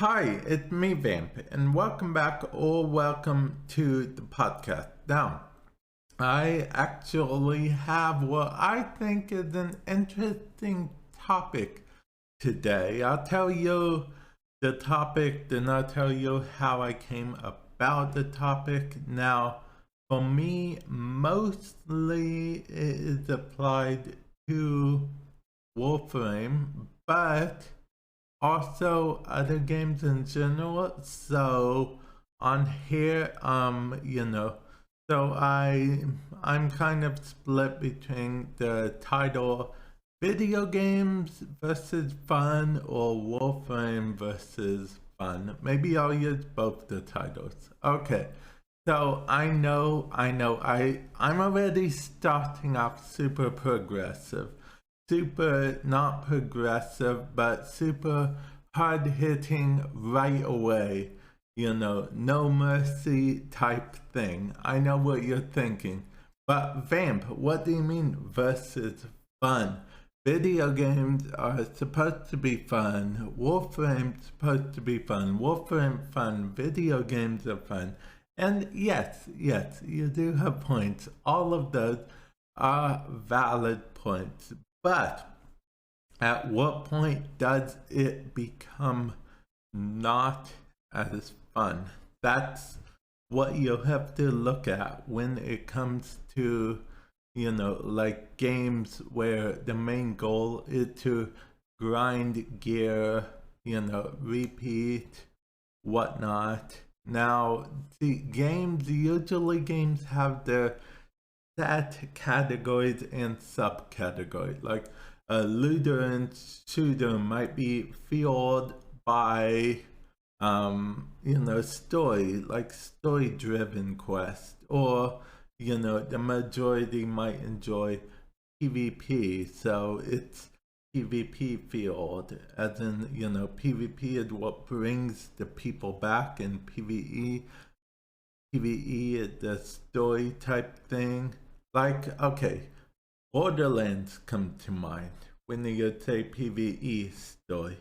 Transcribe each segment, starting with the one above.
Hi, it's me, Vamp, and welcome back or welcome to the podcast. Now, I actually have what I think is an interesting topic today. I'll tell you the topic, then I'll tell you how I came about the topic. Now, for me, mostly it is applied to Warframe, but also other games in general. So on here, so I'm kind of split between the title video games versus fun or Warframe versus fun. Maybe I'll use both the titles. Okay. So I'm already starting off super progressive, super not progressive, but super hard hitting right away, no mercy type thing. I know what you're thinking, but Vamp, what do you mean versus fun? Video games are supposed to be fun. Warframe's supposed to be fun. Warframe fun. Video games are fun. And yes, you do have points. All of those are valid points. But at what point does it become not as fun? That's what you have to look at when it comes to, like games where the main goal is to grind gear, repeat, whatnot. Now, see, games have their set categories and subcategories. Like a looter and shooter might be fueled by story driven quest, or the majority might enjoy PvP, so it's PvP fueled, as in PvP is what brings the people back, and PvE is the story type thing. Like, okay, Borderlands come to mind when you say PvE story.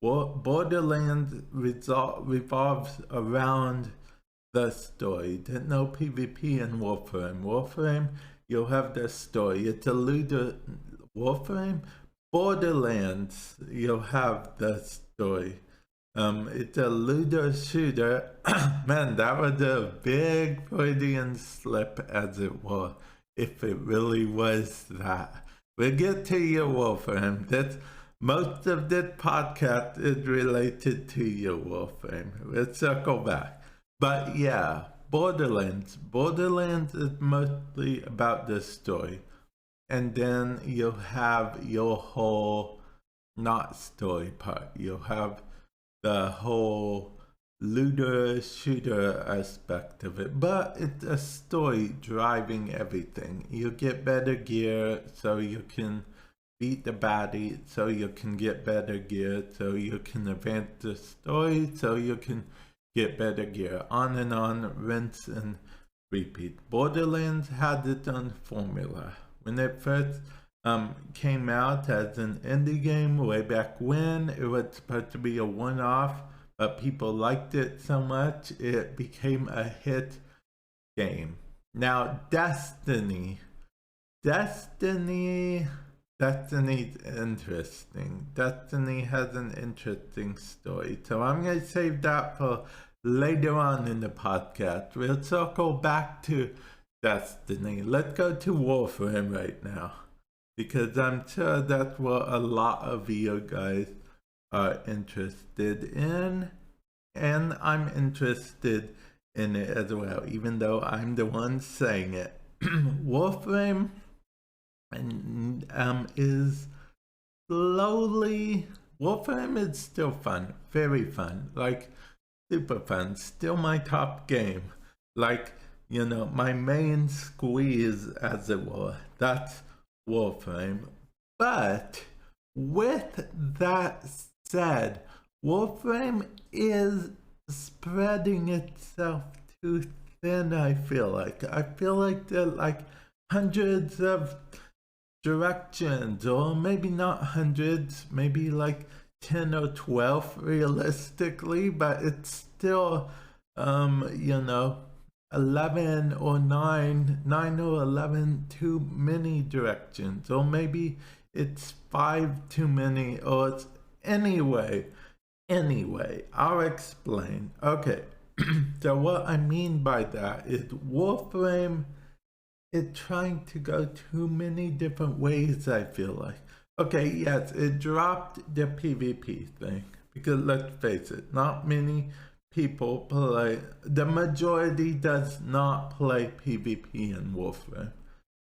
Borderlands revolves around the story. There's no PvP in Warframe. Warframe, you'll have the story. It's a looter. Warframe, Borderlands, you'll have the story. It's a looter shooter. Man, that was a big Freudian slip, as it were, if it really was that. We'll get to your Warframe. Most of this podcast is related to your Warframe. Let's circle back. But yeah, Borderlands. Borderlands is mostly about the story. And then you'll have your whole not story part. You'll have the whole looter shooter aspect of it, but it's a story driving everything. You get better gear so you can beat the baddie, so you can get better gear, so you can advance the story, so you can get better gear. On and on, rinse and repeat. Borderlands had its own formula. When it first came out as an indie game way back when, it was supposed to be a one-off, but people liked it so much it became a hit game. Now Destiny's interesting. Destiny has an interesting story, so I'm going to save that for later on in the podcast. We'll circle back to Destiny. Let's go to Warframe right now, because I'm sure that's what a lot of you guys are interested in, and I'm interested in it as well, even though I'm the one saying it. Warframe is slowly. Warframe is still fun, very fun, like super fun, still my top game. Like, my main squeeze, as it were, that's Warframe. But with that said, Warframe is spreading itself too thin, I feel like. I feel like there are like hundreds of directions, or maybe not hundreds, maybe like 10 or 12 realistically, but it's still, you know, 11 or 9 or 11 too many directions, or maybe it's 5 too many, or it's anyway, I'll explain. Okay, so what I mean by that is Warframe is trying to go too many different ways, I feel like. Okay, yes, it dropped the PvP thing, because let's face it, not many people play, the majority does not play PvP in Warframe.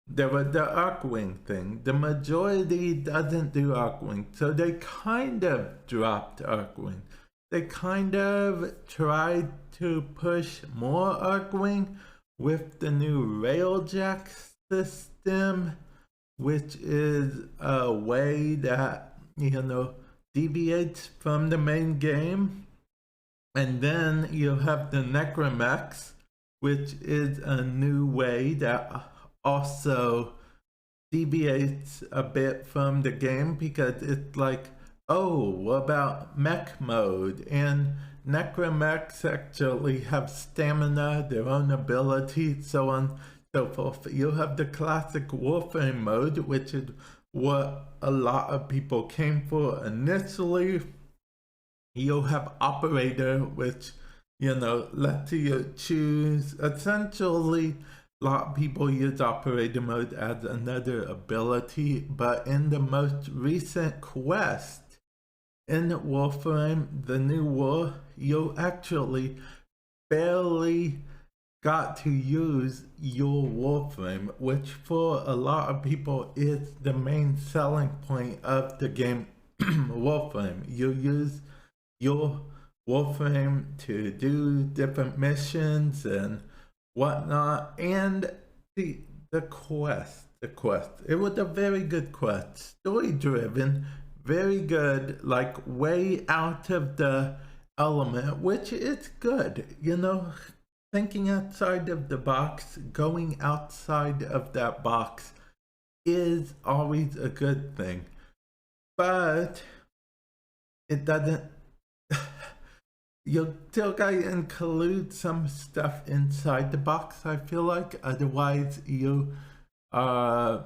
There was the Arcwing thing, the majority doesn't do Arcwing, so they kind of dropped Arcwing. They kind of tried to push more Arcwing with the new Railjack system, which is a way that, you know, deviates from the main game. And then you have the Necromex, which is a new way that also deviates a bit from the game, because it's like, oh, what about mech mode? And Necromex actually have stamina, their own abilities, so on, so forth. You have the classic Warframe mode, which is what a lot of people came for initially. You'll have Operator, which, you know, lets you choose. Essentially, a lot of people use Operator mode as another ability, but in the most recent quest in Warframe, the new war, you actually barely got to use your Warframe, which for a lot of people is the main selling point of the game Warframe. You use your Warframe to do different missions and whatnot, and the quest, it was a very good quest, story driven, very good, like way out of the element, which is good, you know, thinking outside of the box, going outside of that box is always a good thing, but it doesn't, you still gotta include some stuff inside the box, I feel like, otherwise you are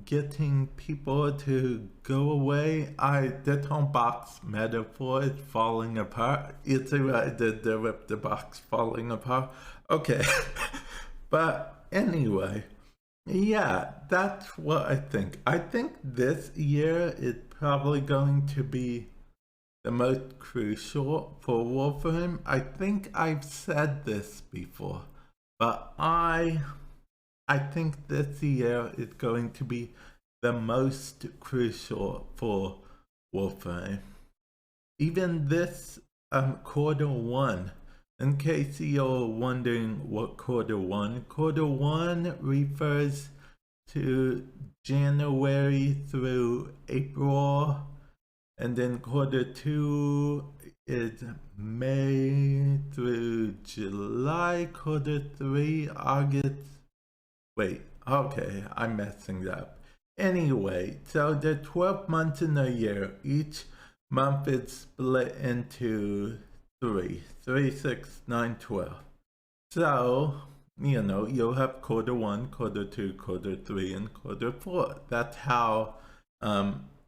getting people to go away. That whole box metaphor is falling apart. It's right, the box falling apart. Okay, but anyway, yeah, that's what I think. I think this year is probably going to be the most crucial for Warframe. I think I've said this before, but I think this year is going to be the most crucial for Warframe. Even this quarter one, in case you're wondering what quarter one refers to January through April, and then quarter two is May through July, quarter three, August. Wait, okay, I'm messing up. Anyway, so there are 12 months in a year. Each month is split into 3, 6, 9, 12. So, you know, you'll have quarter one, quarter two, quarter three, and quarter four. That's how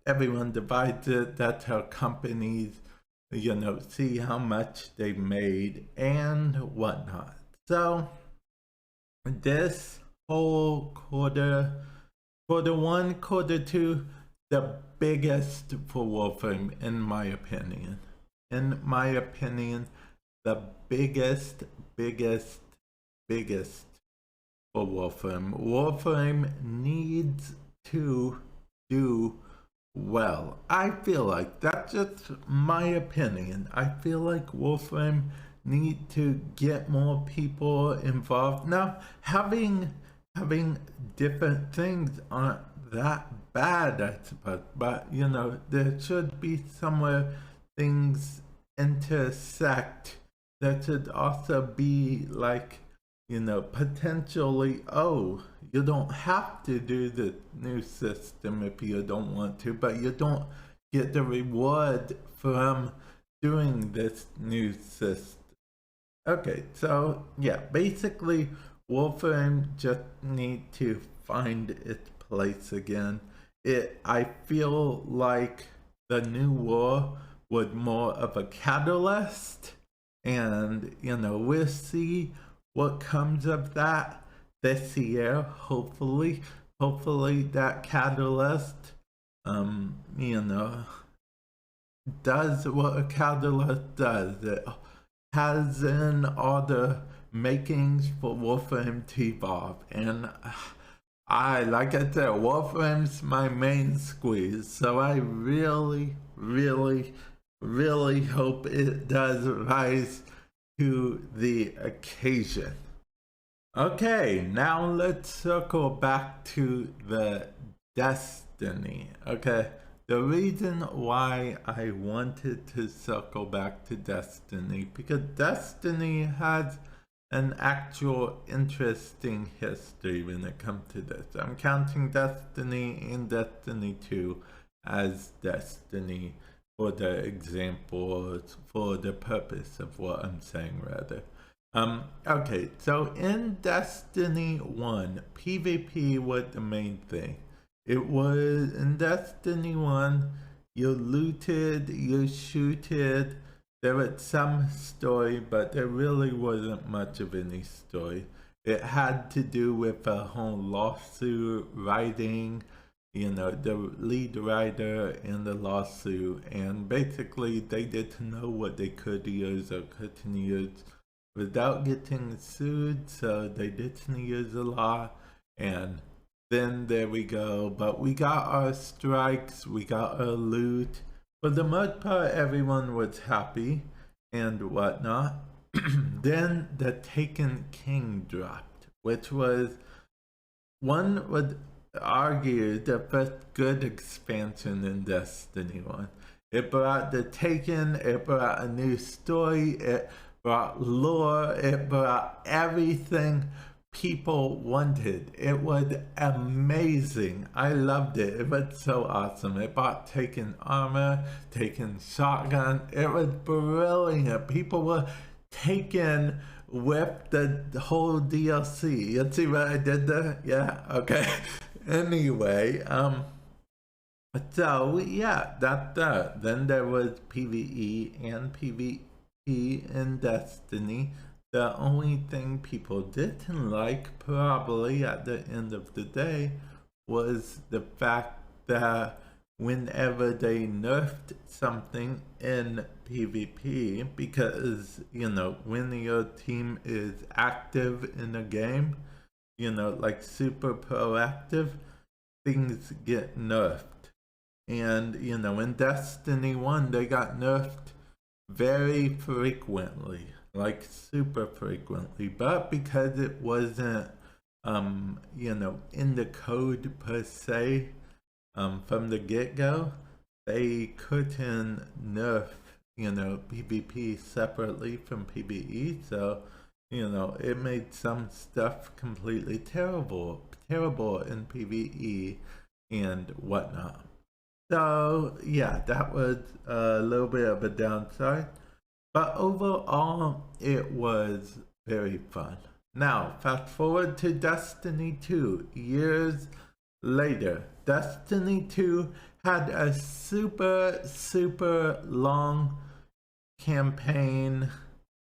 everyone divides it. That's how companies, you know, see how much they made and whatnot. So, this whole quarter one, quarter two, the biggest for Warframe, in my opinion. In my opinion, the biggest for Warframe. Warframe needs to do well. I feel like that's just my opinion. I feel like Warframe need to get more people involved. Now, having different things aren't that bad, I suppose, but you know, there should be somewhere things intersect. There should also be, like, you know, potentially, oh, you don't have to do the new system if you don't want to, but you don't get the reward from doing this new system. Okay, so yeah, basically Warframe just need to find its place again. I feel like the new war was more of a catalyst, and we'll see what comes of that this year. Hopefully that catalyst does what a catalyst does. It has in all the makings for Warframe to evolve, and like I said, Warframe's my main squeeze, so I really hope it does rise to the occasion. Okay, now let's circle back to the Destiny. Okay, the reason why I wanted to circle back to Destiny, because Destiny has an actual interesting history when it comes to this. I'm counting Destiny and Destiny 2 as Destiny for the example, for the purpose of what I'm saying rather. Okay, so in Destiny 1, PvP was the main thing. It was, in Destiny 1, you looted, you shooted, there was some story, but there really wasn't much of any story. It had to do with a whole lawsuit writing, the lead writer in the lawsuit, and basically they didn't know what they could use or couldn't use without getting sued, so they didn't use a law, and then there we go. But we got our strikes, we got our loot. For the most part, everyone was happy and whatnot. Then the Taken King dropped, which was, one would argue, the first good expansion in Destiny 1. It brought the Taken, it brought a new story, it brought lore, it brought everything people wanted. It was amazing. I loved it. It was so awesome. It brought Taken armor, Taken shotgun. It was brilliant. People were taken with the whole DLC. You see what I did there? Yeah, okay. Anyway, so yeah, that's that. Then there was PvE and PvE in Destiny. The only thing people didn't like, probably at the end of the day, was the fact that whenever they nerfed something in PvP, because, when your team is active in a game, like super proactive, things get nerfed. And, in Destiny 1, they got nerfed very frequently. Like super frequently, but because it wasn't in the code per se from the get-go, they couldn't nerf PvP separately from PvE, so it made some stuff completely terrible in PvE and whatnot. So yeah, that was a little bit of a downside. But overall, it was very fun. Now, fast forward to Destiny 2, years later. Destiny 2 had a super long campaign.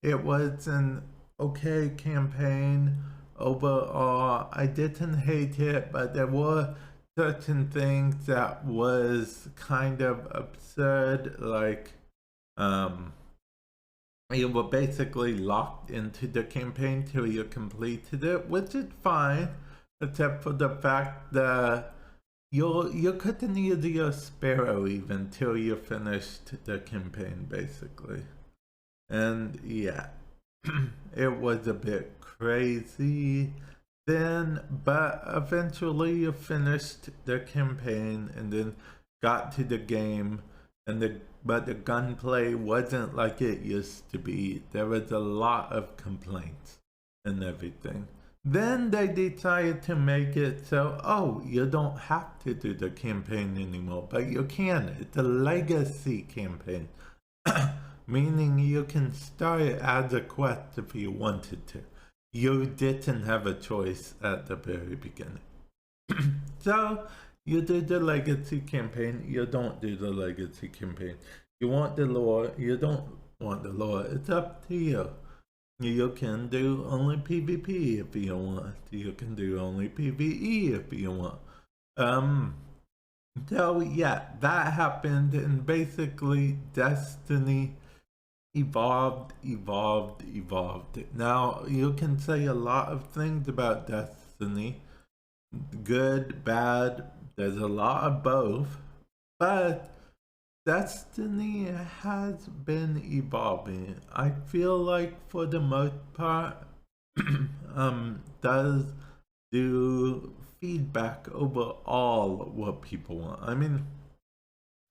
It was an okay campaign overall. I didn't hate it, but there were certain things that was kind of absurd, like, you were basically locked into the campaign till you completed it, which is fine, except for the fact that you couldn't use your sparrow even till you finished the campaign, basically. And yeah, it was a bit crazy then, but eventually you finished the campaign and then got to the game, and but the gunplay wasn't like it used to be. There was a lot of complaints and everything. Then they decided to make it so, oh, you don't have to do the campaign anymore, but you can. It's a legacy campaign, meaning you can start it as a quest if you wanted to. You didn't have a choice at the very beginning. So you do the legacy campaign, you don't do the legacy campaign. You want the lore, you don't want the lore. It's up to you. You can do only PvP if you want. You can do only PvE if you want. So yeah, that happened, and basically Destiny evolved. Now, you can say a lot of things about Destiny. Good, bad, there's a lot of both. But Destiny has been evolving. I feel like for the most part, does do feedback overall what people want. I mean,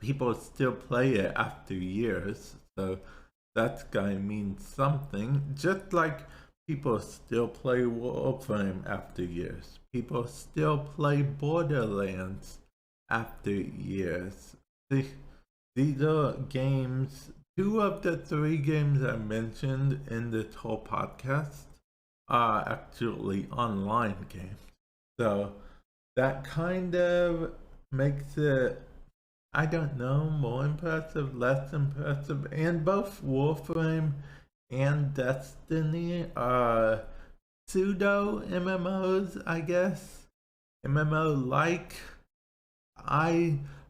people still play it after years, so that's gotta mean something. Just like people still play Warframe after years. People still play Borderlands after years. These are games, 2 of the 3 games I mentioned in this whole podcast are actually online games. So that kind of makes it, I don't know, more impressive, less impressive. And both Warframe and Destiny are pseudo MMOs, I guess. MMO-like.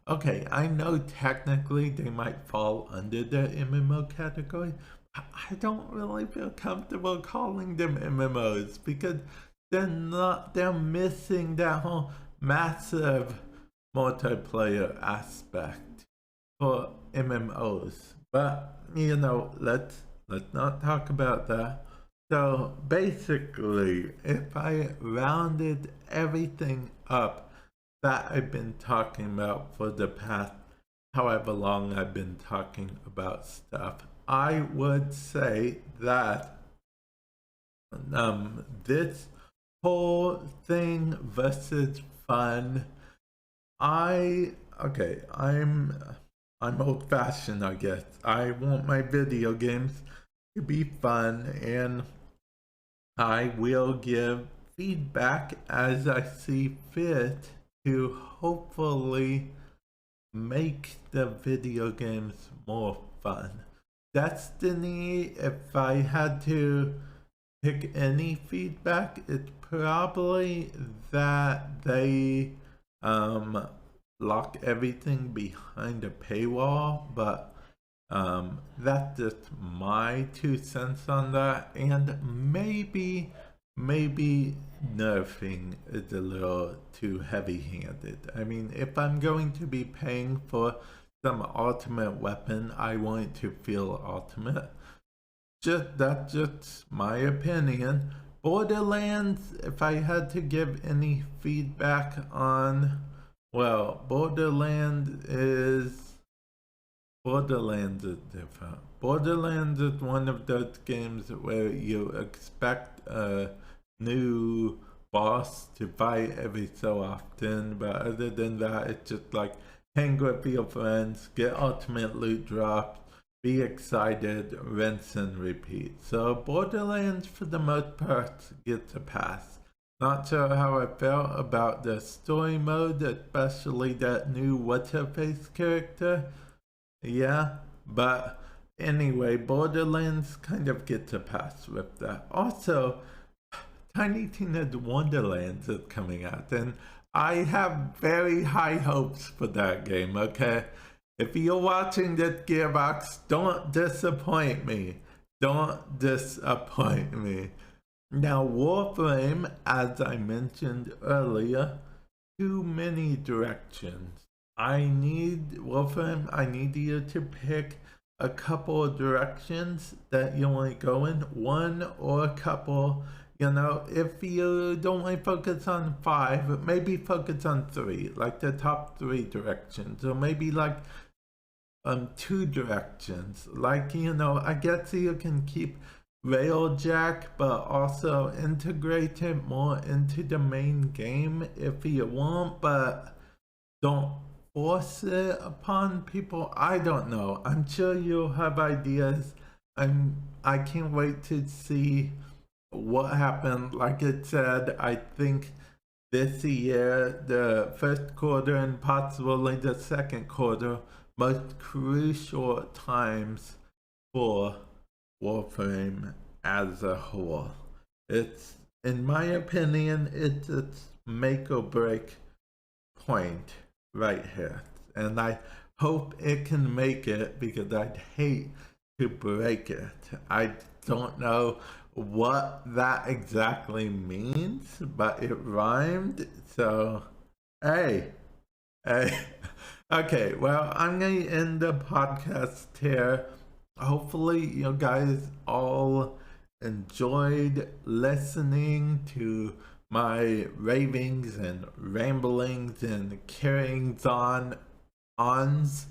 Okay, I know technically they might fall under the MMO category. I don't really feel comfortable calling them MMOs because they're missing that whole massive multiplayer aspect for MMOs. But you know, let's not talk about that. So basically, if I rounded everything up that I've been talking about for the past however long I've been talking about stuff, I would say that this whole thing versus fun, I'm old-fashioned, I guess. I want my video games to be fun, and I will give feedback as I see fit to hopefully make the video games more fun. Destiny, if I had to pick any feedback, it's probably that they lock everything behind a paywall, but that's just my 2 cents on that. And maybe nerfing is a little too heavy-handed. I mean, if I'm going to be paying for some ultimate weapon, I want it to feel ultimate. That's just my opinion. Borderlands, if I had to give any feedback on, well, Borderlands is different. Borderlands is one of those games where you expect a new boss to fight every so often, but other than that, it's just like hang with your friends, get ultimate loot drops, be excited, rinse and repeat. So Borderlands for the most part gets a pass. Not sure how I felt about the story mode, especially that new what's-her-face character. Yeah, but anyway, Borderlands kind of gets a pass with that. Also, Tiny Tina's Wonderlands is coming out, and I have very high hopes for that game, okay? If you're watching this, Gearbox, don't disappoint me. Don't disappoint me. Now, Warframe, as I mentioned earlier, too many directions. Warframe, I need you to pick a couple of directions that you want to go in, one or a couple. You know, if you don't want to focus on 5, maybe focus on 3, like the top 3 directions, or maybe like 2 directions. Like, you know, I guess you can keep Railjack, but also integrate it more into the main game if you want, but don't force it upon people. I don't know. I'm sure you'll have ideas. I can't wait to see what happened. Like it said, I think this year, the first quarter and possibly the second quarter, most crucial times for Warframe as a whole. It's, in my opinion, it's its make or break point right here. And I hope it can make it, because I'd hate to break it. I don't know what that exactly means, but it rhymed, so hey. Okay, well, I'm gonna end the podcast here. Hopefully you guys all enjoyed listening to my ravings and ramblings and carryings ons.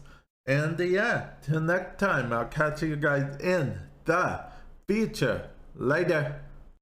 And yeah, till next time, I'll catch you guys in the future. Later.